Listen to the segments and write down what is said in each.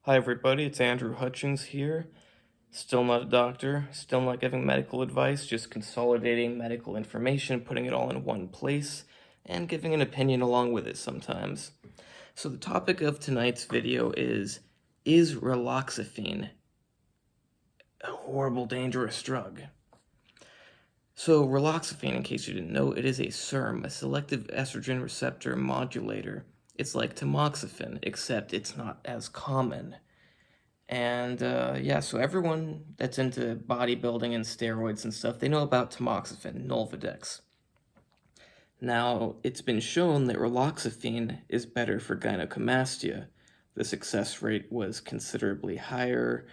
Hi everybody, it's Andrew Hutchings here. Still not a doctor, still not giving medical advice, just consolidating medical information, putting it all in one place, and giving an opinion along with it sometimes. So the topic of tonight's video is Raloxifene a horrible, dangerous drug? So Raloxifene, in case you didn't know, it is a SERM, a selective estrogen receptor modulator. It's like tamoxifen, except it's not as common. And yeah, so everyone that's into bodybuilding and steroids and stuff, they know about tamoxifen, Nolvadex. Now, it's been shown that raloxifene is better for gynocomastia. The success rate was considerably higher.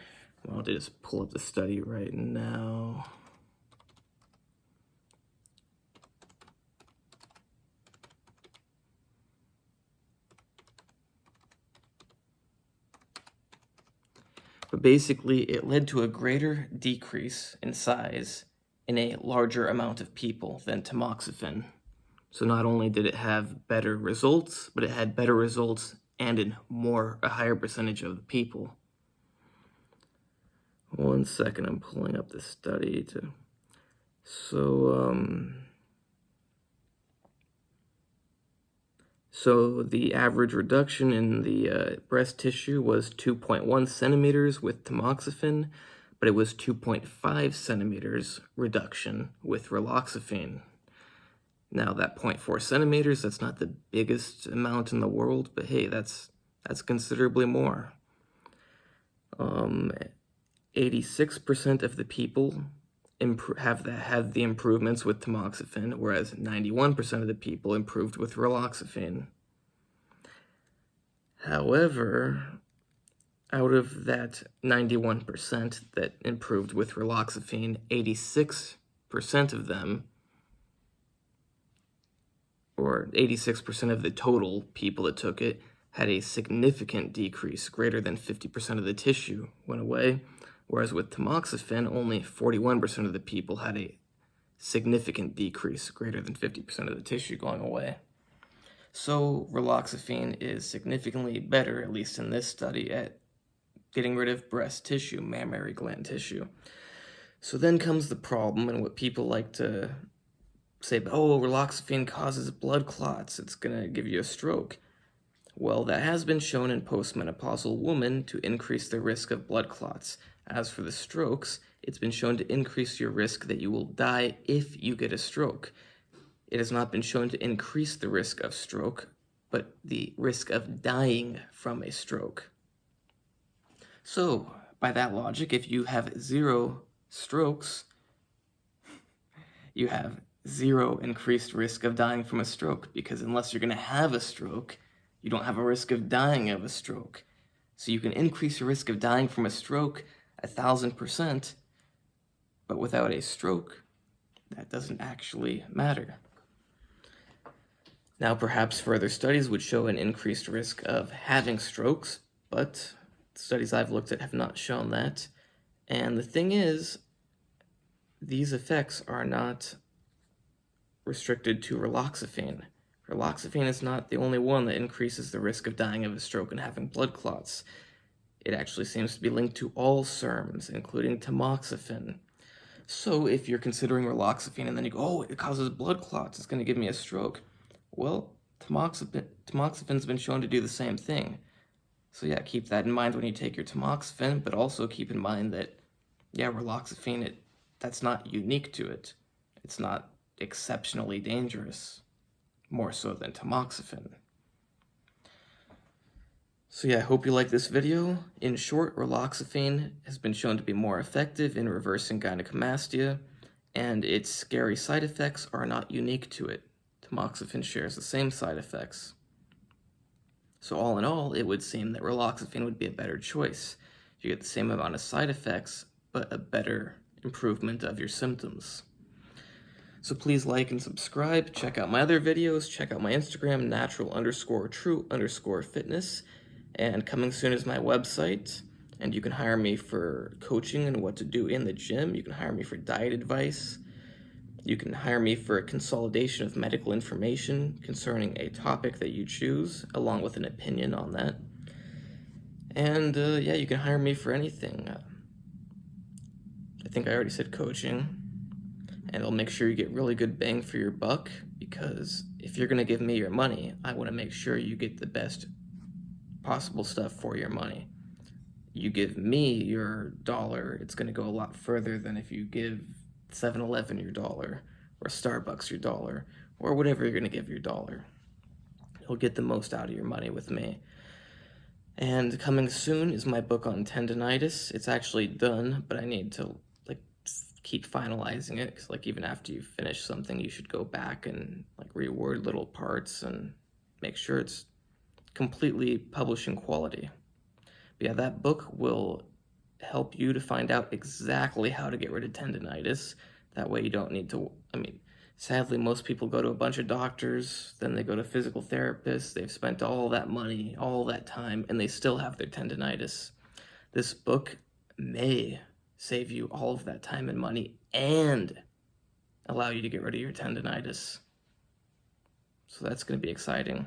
Well, I'll just pull up the study right now. But basically, it led to a greater decrease in size in a larger amount of people than tamoxifen. So not only did it have better results, but it had better results and in a higher percentage of the people. 1 second, I'm pulling up the study to. So the average reduction in the breast tissue was 2.1 centimeters with tamoxifen, but it was 2.5 centimeters reduction with raloxifene. Now that 0.4 centimeters, that's not the biggest amount in the world, but hey, that's considerably more. 86% of the people have the improvements with tamoxifen, whereas 91% of the people improved with raloxifene. However, out of that 91% that improved with raloxifene, 86% of them, or 86% of the total people that took it, had a significant decrease. Greater than 50% of the tissue went away, whereas with tamoxifen, only 41% of the people had a significant decrease, greater than 50% of the tissue going away. So raloxifene is significantly better, at least in this study, at getting rid of breast tissue, mammary gland tissue. So then comes the problem, and what people like to say, oh, raloxifene causes blood clots, it's going to give you a stroke. Well, that has been shown in postmenopausal women to increase the risk of blood clots. As for the strokes, it's been shown to increase your risk that you will die if you get a stroke. It has not been shown to increase the risk of stroke, but the risk of dying from a stroke. So, by that logic, if you have 0 strokes, you have 0 increased risk of dying from a stroke, because unless you're going to have a stroke, you don't have a risk of dying of a stroke. So you can increase your risk of dying from a stroke 1,000%, but without a stroke, that doesn't actually matter. Now, perhaps further studies would show an increased risk of having strokes, but studies I've looked at have not shown that. And the thing is, these effects are not restricted to raloxifene. Raloxifene is not the only one that increases the risk of dying of a stroke and having blood clots. It actually seems to be linked to all SERMs, including tamoxifen. So if you're considering raloxifene and then you go, oh, it causes blood clots, it's going to give me a stroke. Well, tamoxifen's been shown to do the same thing. So yeah, keep that in mind when you take your tamoxifen, but also keep in mind that, yeah, raloxifene, that's not unique to it. It's not exceptionally dangerous, more so than tamoxifen. So yeah, I hope you like this video. In short, raloxifene has been shown to be more effective in reversing gynecomastia, and its scary side effects are not unique to it. Tamoxifen shares the same side effects. So all in all, it would seem that raloxifene would be a better choice. You get the same amount of side effects, but a better improvement of your symptoms. So please like and subscribe, check out my other videos, check out my Instagram, natural_true_fitness, and coming soon is my website, and you can hire me for coaching and what to do in the gym. You can hire me for diet advice. You can hire me for a consolidation of medical information concerning a topic that you choose, along with an opinion on that. And yeah, you can hire me for anything. I think I already said coaching. And I'll make sure you get really good bang for your buck, because if you're going to give me your money, I want to make sure you get the best possible stuff for your money. You give me your dollar, it's going to go a lot further than if you give 7-Eleven your dollar, or Starbucks your dollar, or whatever you're going to give your dollar. You'll get the most out of your money with me. And coming soon is my book on tendonitis. It's actually done, but I need to keep finalizing it, because even after you finish something, you should go back and reword little parts and make sure it's completely publishing quality. But yeah, that book will help you to find out exactly how to get rid of tendonitis. That way you don't need to, sadly, most people go to a bunch of doctors, then they go to physical therapists, they've spent all that money, all that time, and they still have their tendonitis. This book may save you all of that time and money and allow you to get rid of your tendonitis. So that's going to be exciting.